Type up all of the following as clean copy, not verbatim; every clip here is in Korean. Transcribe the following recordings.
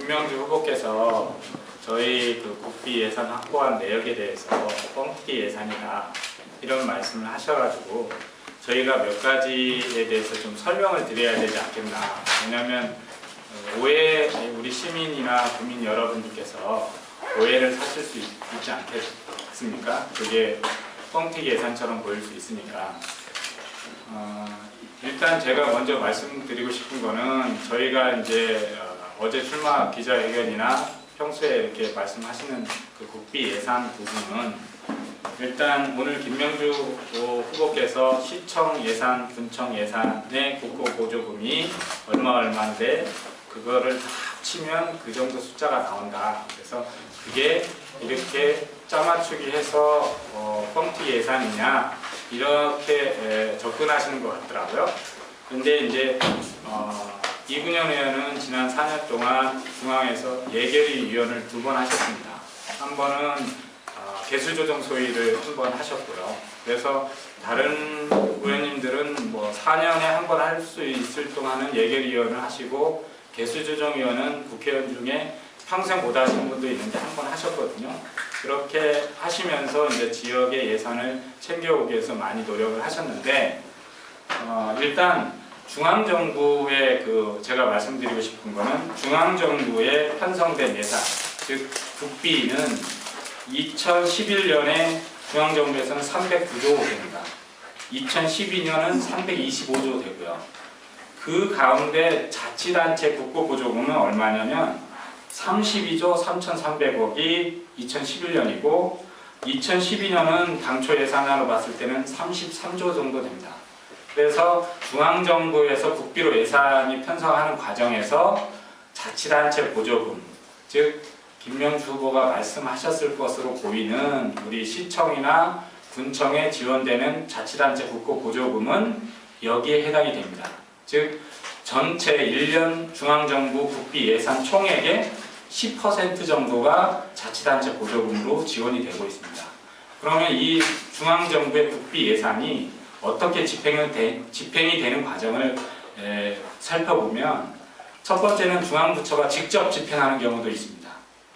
김명주 후보께서 저희 국비 예산 확보한 내역에 대해서 뻥튀기 예산이다 이런 말씀을 하셔가지고 저희가 몇 가지에 대해서 좀 설명을 드려야 되지 않겠나. 왜냐하면 우리 시민이나 국민 여러분들께서 오해를 사실 수 있지 않겠습니까? 그게 뻥튀기 예산처럼 보일 수 있으니까. 일단 제가 먼저 말씀드리고 싶은 거는 저희가 이제 어제 출마 기자회견이나 평소에 이렇게 말씀하시는 그 국비 예산 부분은 일단 오늘 김명주 후보께서 시청 예산, 군청 예산의 국고 보조금이 얼마인데 그거를 다 합치면 그 정도 숫자가 나온다. 그래서 그게 이렇게 짜맞추기 해서 뻥튀기 예산이냐 이렇게 접근하시는 것 같더라고요. 근데 이제 이근현 의원은 지난 4년 동안 중앙에서 예결위 위원을 2번 하셨습니다. 한 번은 개수조정 소위를 한 번 하셨고요. 그래서 다른 의원님들은 뭐 4년에 한 번 할 수 있을 동안은 예결위 위원을 하시고 개수조정위원은 국회의원 중에 평생 못 하시는 분도 있는데 한 번 하셨거든요. 그렇게 하시면서 이제 지역의 예산을 챙겨오기 위해서 많이 노력을 하셨는데 일단 중앙정부의 제가 말씀드리고 싶은 거는 중앙정부에 편성된 예산, 즉 국비는 2011년에 중앙정부에서는 309조 됩니다. 2012년은 325조 되고요. 그 가운데 자치단체 국고보조금은 얼마냐면 32조 3,300억이 2011년이고 2012년은 당초 예산으로 봤을 때는 33조 정도 됩니다. 그래서 중앙정부에서 국비로 예산이 편성하는 과정에서 자치단체 보조금, 즉 김명주 후보가 말씀하셨을 것으로 보이는 우리 시청이나 군청에 지원되는 자치단체 국고 보조금은 여기에 해당이 됩니다. 즉 전체 1년 중앙정부 국비 예산 총액의 10% 정도가 자치단체 보조금으로 지원이 되고 있습니다. 그러면 이 중앙정부의 국비 예산이 어떻게 집행이 되는 과정을 살펴보면 첫 번째는 중앙부처가 직접 집행하는 경우도 있습니다.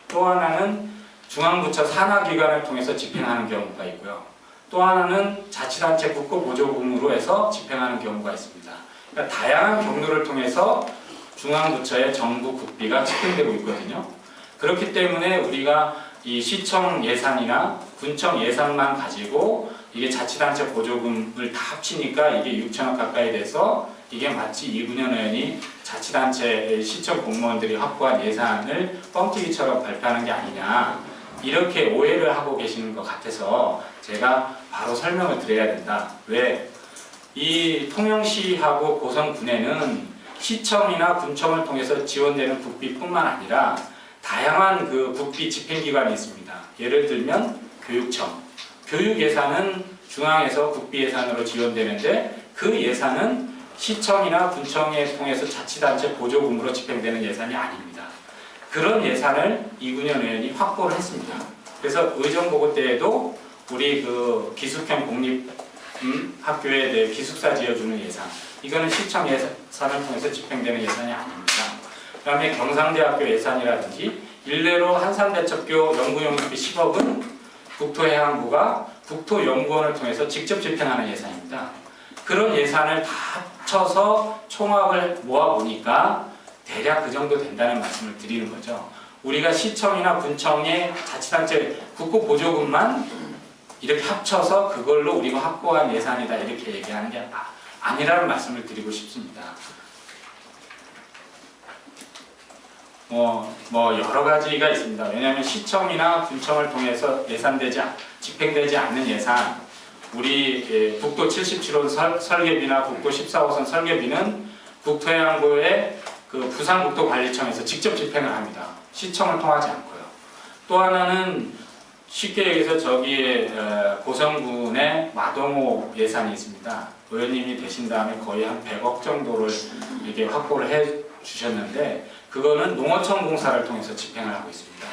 또 하나는 중앙부처 산하기관을 통해서 집행하는 경우가 있고요. 또 하나는 자치단체 국고보조금으로 해서 집행하는 경우가 있습니다. 그러니까 다양한 경로를 통해서 중앙부처의 정부 국비가 집행되고 있거든요. 그렇기 때문에 우리가 이 시청 예산이나 군청 예산만 가지고 이게 자치단체 보조금을 다 합치니까 이게 6천억 가까이 돼서 이게 마치 이근현 의원이 자치단체 시청 공무원들이 확보한 예산을 뻥튀기처럼 발표하는 게 아니냐 이렇게 오해를 하고 계시는 것 같아서 제가 바로 설명을 드려야 된다. 왜? 이 통영시하고 고성군에는 시청이나 군청을 통해서 지원되는 국비뿐만 아니라 다양한 국비 집행기관이 있습니다. 예를 들면 교육청. 교육 예산은 중앙에서 국비 예산으로 지원되는데 그 예산은 시청이나 군청에 통해서 자치단체 보조금으로 집행되는 예산이 아닙니다. 그런 예산을 이근현 의원이 확보를 했습니다. 그래서 의정보고 때에도 우리 기숙형 공립학교에 대해 기숙사 지어주는 예산, 이거는 시청 예산을 통해서 집행되는 예산이 아닙니다. 그 다음에 경상대학교 예산이라든지 일례로 한산대첩교 연구용역비 10억은 국토해양부가 국토연구원을 통해서 직접 집행하는 예산입니다. 그런 예산을 다 합쳐서 총합을 모아보니까 대략 그 정도 된다는 말씀을 드리는 거죠. 우리가 시청이나 군청의 자치단체 국고보조금만 이렇게 합쳐서 그걸로 우리가 확보한 예산이다 이렇게 얘기하는 게 아니라는 말씀을 드리고 싶습니다. 여러 가지가 있습니다. 왜냐하면 시청이나 군청을 통해서 집행되지 않는 예산, 우리 국도 77호 설계비나 국도 14호선 설계비는 국토해양부의 부산국토관리청에서 직접 집행을 합니다. 시청을 통하지 않고요. 또 하나는 쉽게 얘기해서 저기에 고성군의 마동호 예산이 있습니다. 의원님이 되신 다음에 거의 한 100억 정도를 이렇게 확보를 해 주셨는데 그거는 농어촌 공사를 통해서 집행을 하고 있습니다.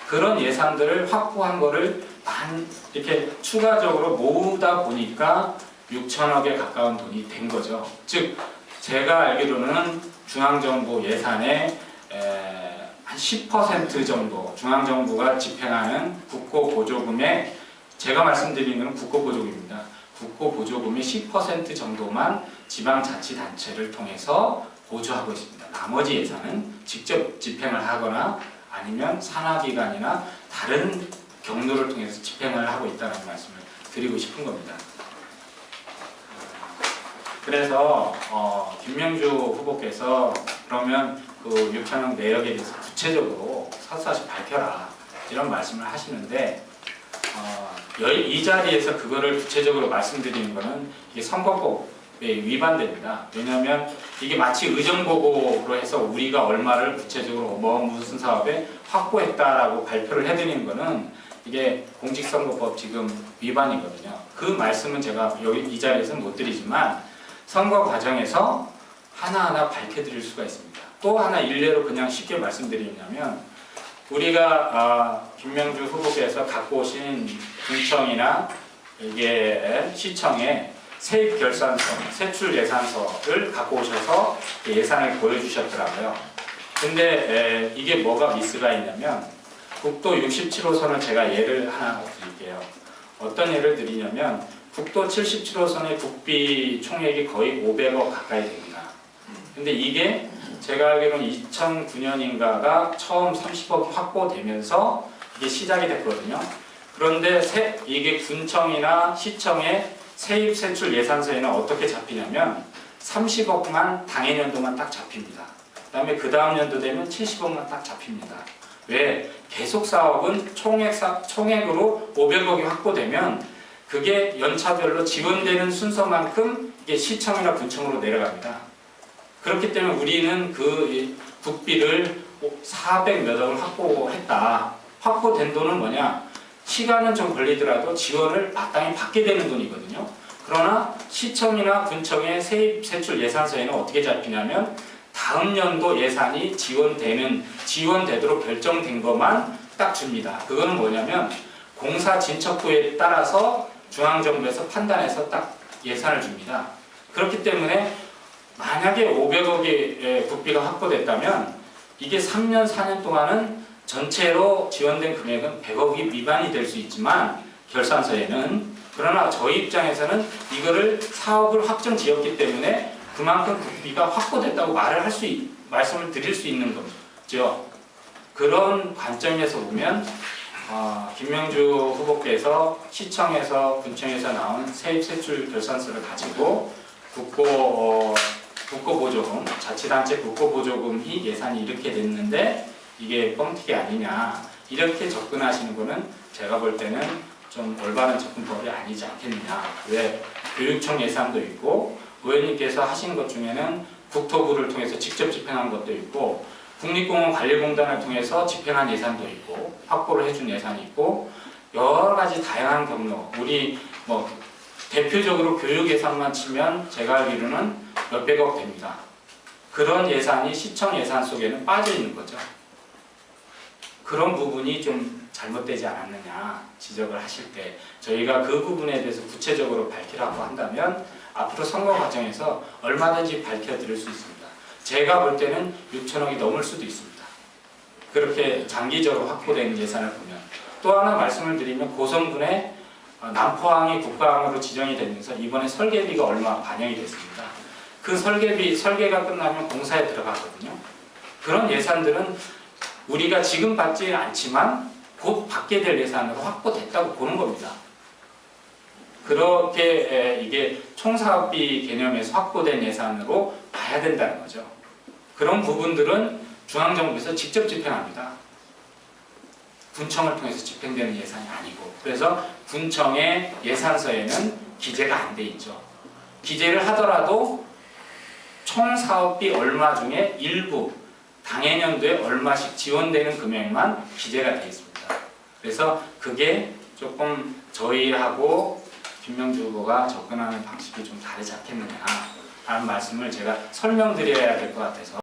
그런 예산들을 확보한 거를 이렇게 추가적으로 모으다 보니까 6천억에 가까운 돈이 된 거죠. 즉 제가 알기로는 중앙정부 예산의 한 한 10% 정도 중앙정부가 집행하는 국고보조금에, 제가 말씀드리는 것은 국고보조금입니다. 국고보조금의 10% 정도만 지방자치단체를 통해서 보조하고 있습니다. 나머지 예산은 직접 집행을 하거나 아니면 산하기관이나 다른 경로를 통해서 집행을 하고 있다는 말씀을 드리고 싶은 겁니다. 그래서 김명주 후보께서 그러면 그 6천억 내역에 대해서 구체적으로 서서히 밝혀라 이런 말씀을 하시는데, 이 자리에서 그거를 구체적으로 말씀드리는 것은 이게 선거법에 위반됩니다. 왜냐하면 이게 마치 의정보고로 해서 우리가 얼마를 구체적으로 무슨 사업에 확보했다라고 발표를 해드리는 것은 이게 공직선거법 지금 위반이거든요. 그 말씀은 제가 여기 이 자리에서는 못 드리지만 선거 과정에서 하나하나 밝혀드릴 수가 있습니다. 또 하나 일례로 그냥 쉽게 말씀드리냐면, 우리가 김명주 후보께서 갖고 오신 군청이나 이게 시청에 세입결산서, 세출예산서를 갖고 오셔서 예산을 보여주셨더라고요. 근데 이게 뭐가 미스가 있냐면, 국도 67호선을 제가 예를 하나 드릴게요. 어떤 예를 드리냐면, 국도 77호선의 국비 총액이 거의 500억 가까이 됩니다. 근데 이게 제가 알기로는 2009년인가가 처음 30억이 확보되면서 이게 시작이 됐거든요. 그런데 이게 군청이나 시청의 세입 세출 예산서에는 어떻게 잡히냐면 30억만 당해년도만 딱 잡힙니다. 그다음에 그 다음 연도 되면 70억만 딱 잡힙니다. 왜? 계속 사업은 총액으로 500억이 확보되면 그게 연차별로 지원되는 순서만큼 이게 시청이나 군청으로 내려갑니다. 그렇기 때문에 우리는 그 국비를 400몇 억을 확보했다. 확보된 돈은 뭐냐? 시간은 좀 걸리더라도 지원을 마땅히 받게 되는 돈이거든요. 그러나 시청이나 군청의 세입 세출 예산서에는 어떻게 잡히냐면 다음 연도 예산이 지원되도록 결정된 것만 딱 줍니다. 그거는 뭐냐면 공사 진척부에 따라서 중앙정부에서 판단해서 딱 예산을 줍니다. 그렇기 때문에 만약에 500억의 국비가 확보됐다면 이게 3년, 4년 동안은 전체로 지원된 금액은 100억이 미만이 될 수 있지만 결산서에는, 그러나 저희 입장에서는 이거를 사업을 확정 지었기 때문에 그만큼 국비가 확보됐다고 말씀을 드릴 수 있는 거죠. 그런 관점에서 보면 김명주 후보께서 시청에서 군청에서 나온 세입 세출 결산서를 가지고 국고보조금, 자치단체 국고보조금이 예산이 이렇게 됐는데 이게 뻥튀기 아니냐 이렇게 접근하시는 거는 제가 볼 때는 좀 올바른 접근법이 아니지 않겠느냐. 왜? 교육청 예산도 있고 의원님께서 하신 것 중에는 국토부를 통해서 직접 집행한 것도 있고 국립공원관리공단을 통해서 집행한 예산도 있고 확보를 해준 예산이 있고 여러 가지 다양한 경로, 우리 대표적으로 교육 예산만 치면 제가 알기로는 몇백억 됩니다. 그런 예산이 시청 예산 속에는 빠져 있는 거죠. 그런 부분이 좀 잘못되지 않았느냐 지적을 하실 때 저희가 그 부분에 대해서 구체적으로 밝히라고 한다면 앞으로 선거 과정에서 얼마든지 밝혀드릴 수 있습니다. 제가 볼 때는 6천억이 넘을 수도 있습니다. 그렇게 장기적으로 확보된 예산을 보면. 또 하나 말씀을 드리면 고성군의 남포항이 국가항으로 지정이 되면서 이번에 설계비가 얼마 반영이 됐습니다. 그 설계가 끝나면 공사에 들어가거든요. 그런 예산들은 우리가 지금 받지 않지만 곧 받게 될 예산으로 확보됐다고 보는 겁니다. 그렇게 이게 총사업비 개념에서 확보된 예산으로 봐야 된다는 거죠. 그런 부분들은 중앙정부에서 직접 집행합니다. 군청을 통해서 집행되는 예산이 아니고, 그래서 군청의 예산서에는 기재가 안 돼 있죠. 기재를 하더라도 총사업비 얼마 중에 일부 당해년도에 얼마씩 지원되는 금액만 기재가 되어 있습니다. 그래서 그게 조금 저희하고 김명주 후보가 접근하는 방식이 좀 다르지 않겠느냐 하는 말씀을 제가 설명드려야 될 것 같아서